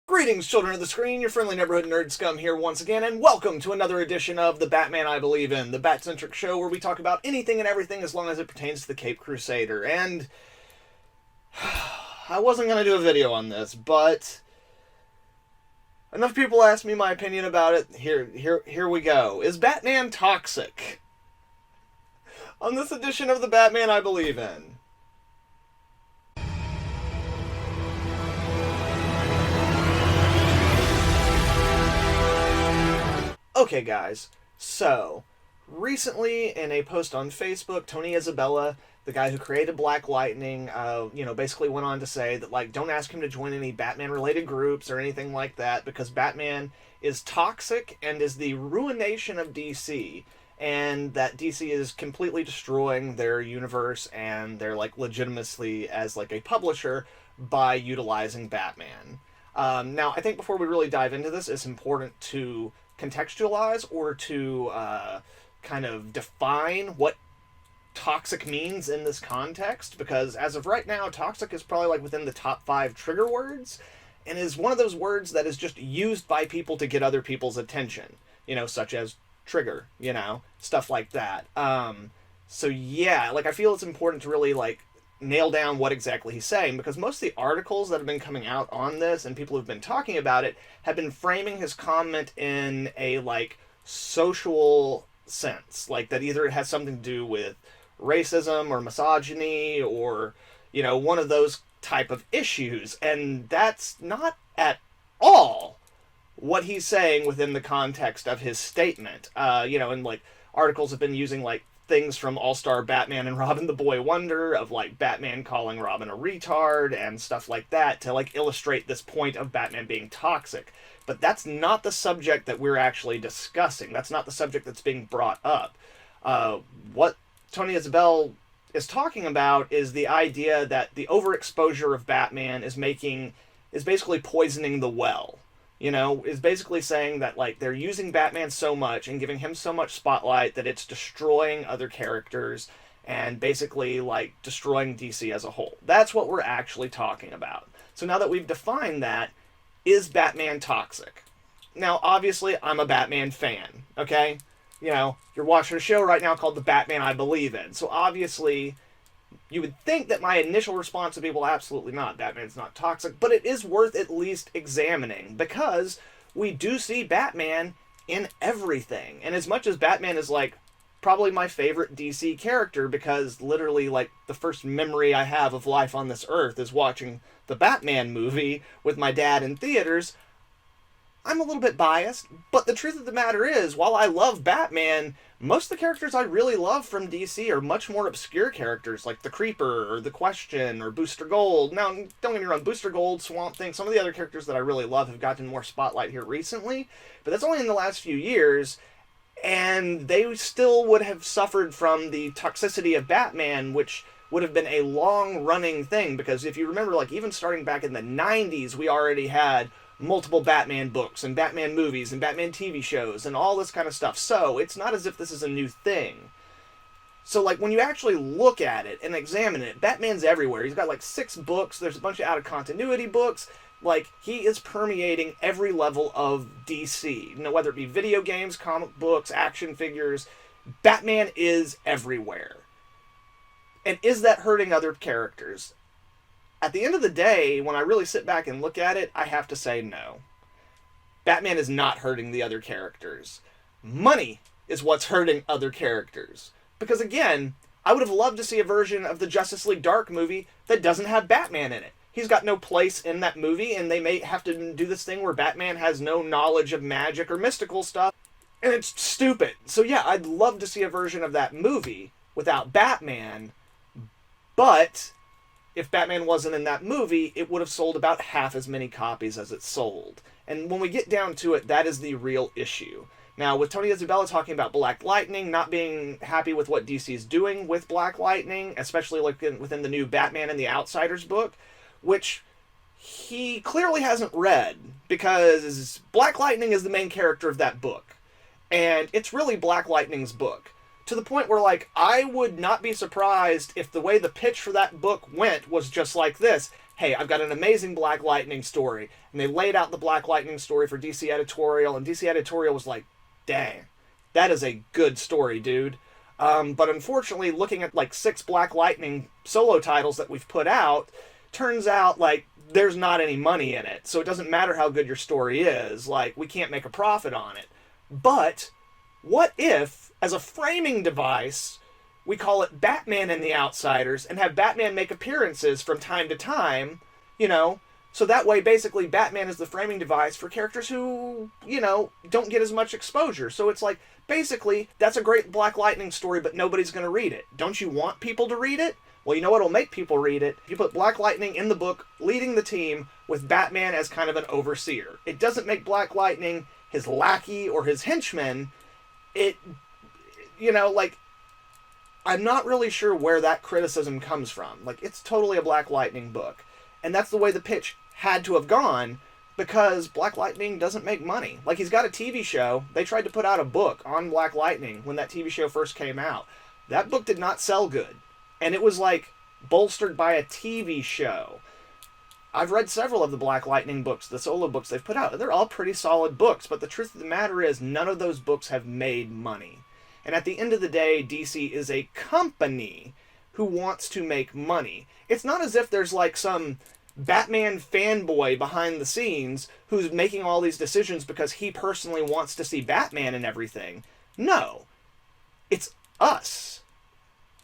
Greetings, children of the screen, your friendly neighborhood nerd scum here once again, and welcome to another edition of The Batman I Believe In, the Bat-centric show where we talk about anything and everything as long as it pertains to the Caped Crusader. And I wasn't going to do a video on this, but enough people asked me my opinion about it. Here we go. Is Batman toxic? On this edition of The Batman I Believe In. Okay, guys, so recently in a post on Facebook, Tony Isabella, the guy who created Black Lightning, basically went on to say that, like, don't ask him to join any Batman-related groups or anything like that because Batman is toxic and is the ruination of DC, and that DC is completely destroying their universe and their, like, legitimacy as, like, a publisher by utilizing Batman. Now, I think before we really dive into this, it's important to contextualize or to kind of define what toxic means in this context, because as of right now, toxic is probably like within the top 5 trigger words and is one of those words that is just used by people to get other people's attention, such as trigger, stuff like that. So yeah, like I feel it's important to really like nail down what exactly he's saying, because most of the articles that have been coming out on this and people who've been talking about it have been framing his comment in a like social sense, like that either it has something to do with racism or misogyny or one of those type of issues, and that's not at all what he's saying within the context of his statement. And like articles have been using like things from All-Star Batman and Robin the Boy Wonder of like Batman calling Robin a retard and stuff like that to like illustrate this point of Batman being toxic. But that's not the subject that we're actually discussing. That's not the subject that's being brought up. What Tony Isabel is talking about is the idea that the overexposure of Batman is basically poisoning the well. Is basically saying that like they're using Batman so much and giving him so much spotlight that it's destroying other characters and basically like destroying DC as a whole. That's what we're actually talking about. So now that we've defined that, is Batman toxic? Now, obviously, I'm a Batman fan, okay? You're watching a show right now called The Batman I Believe In. So obviously, you would think that my initial response would be, well, absolutely not. Batman's not toxic. But it is worth at least examining because we do see Batman in everything. And as much as Batman is, like, probably my favorite DC character because literally, like, the first memory I have of life on this earth is watching the Batman movie with my dad in theaters, I'm a little bit biased, but the truth of the matter is, while I love Batman, most of the characters I really love from DC are much more obscure characters, like the Creeper, or the Question, or Booster Gold. Now, don't get me wrong, Booster Gold, Swamp Thing, some of the other characters that I really love have gotten more spotlight here recently, but that's only in the last few years, and they still would have suffered from the toxicity of Batman, which would have been a long-running thing, because if you remember, like, even starting back in the 90s, we already had multiple Batman books and Batman movies and Batman TV shows and all this kind of stuff. So it's not as if this is a new thing. So like when you actually look at it and examine it, Batman's everywhere. He's got like 6 books. There's a bunch of out of continuity books. Like he is permeating every level of DC. Whether it be video games, comic books, action figures, Batman is everywhere. And is that hurting other characters? At the end of the day, when I really sit back and look at it, I have to say no. Batman is not hurting the other characters. Money is what's hurting other characters. Because again, I would have loved to see a version of the Justice League Dark movie that doesn't have Batman in it. He's got no place in that movie, and they may have to do this thing where Batman has no knowledge of magic or mystical stuff, and it's stupid. So yeah, I'd love to see a version of that movie without Batman, but if Batman wasn't in that movie, it would have sold about half as many copies as it sold. And when we get down to it, that is the real issue. Now, with Tony Isabella talking about Black Lightning, not being happy with what DC is doing with Black Lightning, especially like within the new Batman and the Outsiders book, which he clearly hasn't read, because Black Lightning is the main character of that book. And it's really Black Lightning's book. to the point where, like, I would not be surprised if the way the pitch for that book went was just like this. Hey, I've got an amazing Black Lightning story. And they laid out the Black Lightning story for DC Editorial, and DC Editorial was like, dang, that is a good story, dude. But unfortunately, looking at like 6 Black Lightning solo titles that we've put out, turns out like there's not any money in it. So it doesn't matter how good your story is. Like, we can't make a profit on it. But what if, as a framing device, we call it Batman and the Outsiders and have Batman make appearances from time to time, you know? So that way, basically, Batman is the framing device for characters who, you know, don't get as much exposure. So it's like, basically, that's a great Black Lightning story, but nobody's going to read it. Don't you want people to read it? Well, you know what'll make people read it? You put Black Lightning in the book, leading the team, with Batman as kind of an overseer. It doesn't make Black Lightning his lackey or his henchman. It, you know, like, I'm not really sure where that criticism comes from. Like, it's totally a Black Lightning book. And that's the way the pitch had to have gone, because Black Lightning doesn't make money. Like, he's got a TV show. They tried to put out a book on Black Lightning when that TV show first came out. That book did not sell good. And it was, like, bolstered by a TV show. I've read several of the Black Lightning books, the solo books they've put out, and they're all pretty solid books, but the truth of the matter is none of those books have made money. And at the end of the day, DC is a company who wants to make money. It's not as if there's, like, some Batman fanboy behind the scenes who's making all these decisions because he personally wants to see Batman and everything. No. It's us.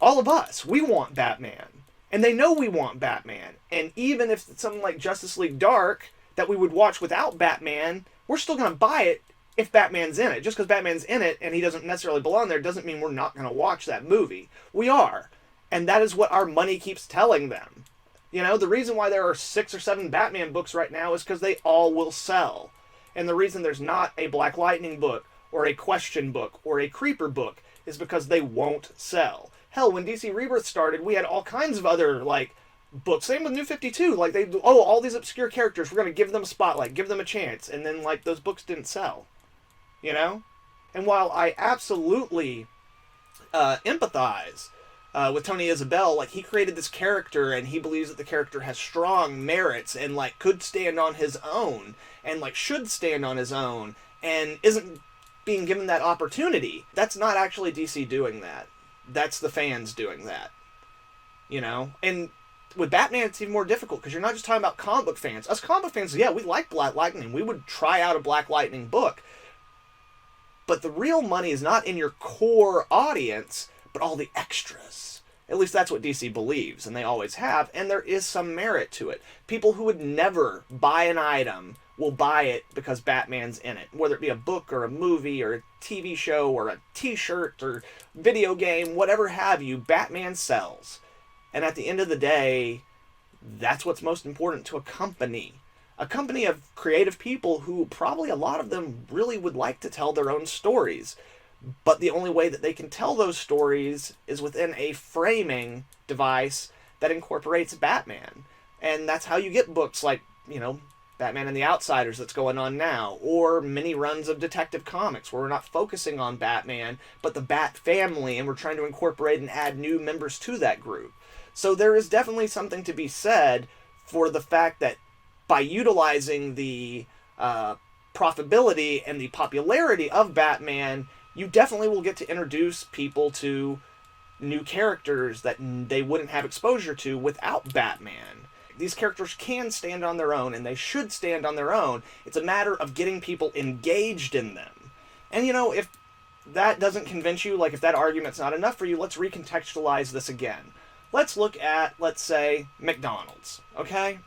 All of us. We want Batman. And they know we want Batman. And even if it's something like Justice League Dark that we would watch without Batman, we're still going to buy it if Batman's in it. Just because Batman's in it and he doesn't necessarily belong there doesn't mean we're not going to watch that movie. We are. And that is what our money keeps telling them. You know, the reason why there are 6 or 7 Batman books right now is because they all will sell. And the reason there's not a Black Lightning book, or a Question book, or a Creeper book, is because they won't sell. Hell, when DC Rebirth started, we had all kinds of other, like, books. Same with New 52. Like, all these obscure characters, we're going to give them a spotlight, give them a chance. And then, like, those books didn't sell. You know? And while I absolutely empathize with Tony Isabelle, like, he created this character and he believes that the character has strong merits and, like, could stand on his own and, like, should stand on his own and isn't being given that opportunity. That's not actually DC doing that. That's the fans doing that. You know? And with Batman, it's even more difficult because you're not just talking about comic book fans. Us comic book fans, yeah, we like Black Lightning. We would try out a Black Lightning book. But the real money is not in your core audience, but all the extras. At least that's what DC believes, and they always have, and there is some merit to it. People who would never buy an item will buy it because Batman's in it. Whether it be a book or a movie or a TV show or a t-shirt or video game, whatever have you, Batman sells. And at the end of the day, that's what's most important to a company. A company of creative people who probably a lot of them really would like to tell their own stories. But the only way that they can tell those stories is within a framing device that incorporates Batman. And that's how you get books like, you know, Batman and the Outsiders that's going on now, or mini runs of Detective Comics where we're not focusing on Batman, but the Bat family, and we're trying to incorporate and add new members to that group. So there is definitely something to be said for the fact that by utilizing the profitability and the popularity of Batman, you definitely will get to introduce people to new characters that they wouldn't have exposure to without Batman. These characters can stand on their own, and they should stand on their own. It's a matter of getting people engaged in them. And, you know, if that doesn't convince you, like if that argument's not enough for you, let's recontextualize this again. Let's look at, let's say, McDonald's, okay?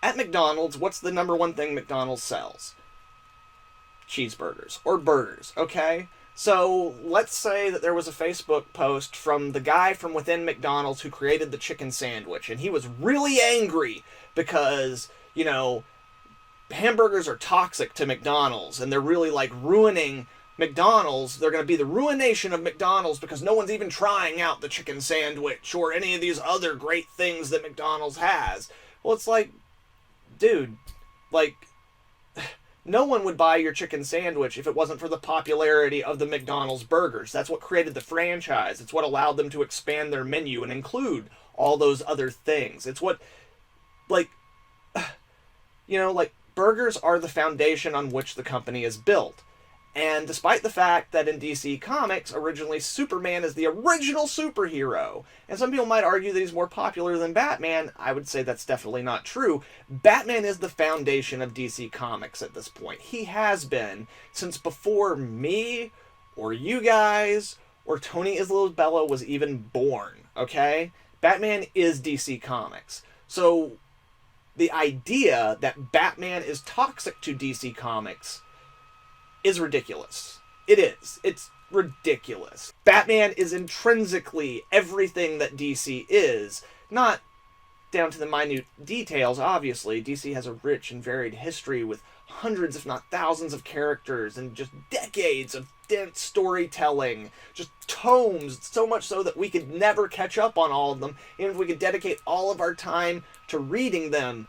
At McDonald's, what's the number one thing McDonald's sells? Cheeseburgers or burgers, okay? So let's say that there was a Facebook post from the guy from within McDonald's who created the chicken sandwich, and he was really angry because, you know, hamburgers are toxic to McDonald's and they're really like ruining McDonald's. They're going to be the ruination of McDonald's because no one's even trying out the chicken sandwich or any of these other great things that McDonald's has. Well, it's like, dude, like, No one would buy your chicken sandwich if it wasn't for the popularity of the McDonald's burgers. That's what created the franchise. It's what allowed them to expand their menu and include all those other things. It's what, like, like, burgers are the foundation on which the company is built. And despite the fact that in DC Comics, originally Superman is the original superhero, and some people might argue that he's more popular than Batman, I would say that's definitely not true. Batman is the foundation of DC Comics at this point. He has been since before me, or you guys, or Tony Isabella was even born, okay? Batman is DC Comics. So the idea that Batman is toxic to DC Comics is ridiculous. It is. It's ridiculous. Batman is intrinsically everything that DC is, not down to the minute details, obviously. DC has a rich and varied history with hundreds, if not thousands, of characters and just decades of dense storytelling, just tomes, so much so that we could never catch up on all of them, even if we could dedicate all of our time to reading them.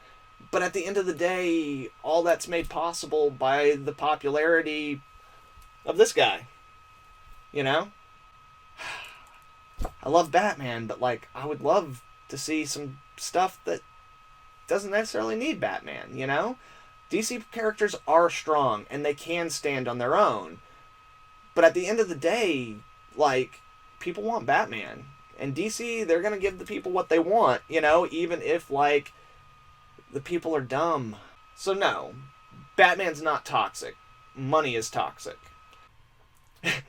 But at the end of the day, all that's made possible by the popularity of this guy. You know? I love Batman, but, like, I would love to see some stuff that doesn't necessarily need Batman, you know? DC characters are strong, and they can stand on their own. But at the end of the day, like, people want Batman. And DC, they're gonna give the people what they want, you know? Even if, like, the people are dumb. So no, Batman's not toxic. Money is toxic.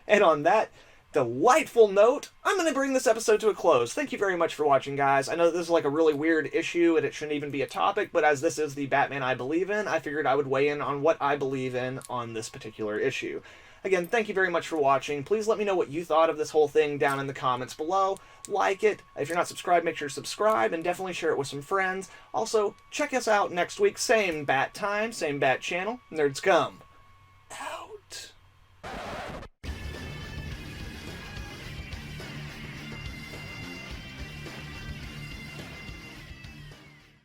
And on that delightful note, I'm going to bring this episode to a close. Thank you very much for watching, guys. I know this is like a really weird issue and it shouldn't even be a topic, but as this is the Batman I believe in, I figured I would weigh in on what I believe in on this particular issue. Again, thank you very much for watching. Please let me know what you thought of this whole thing down in the comments below. Like it. If you're not subscribed, make sure to subscribe and definitely share it with some friends. Also, check us out next week. Same bat time, same bat channel. Nerds come.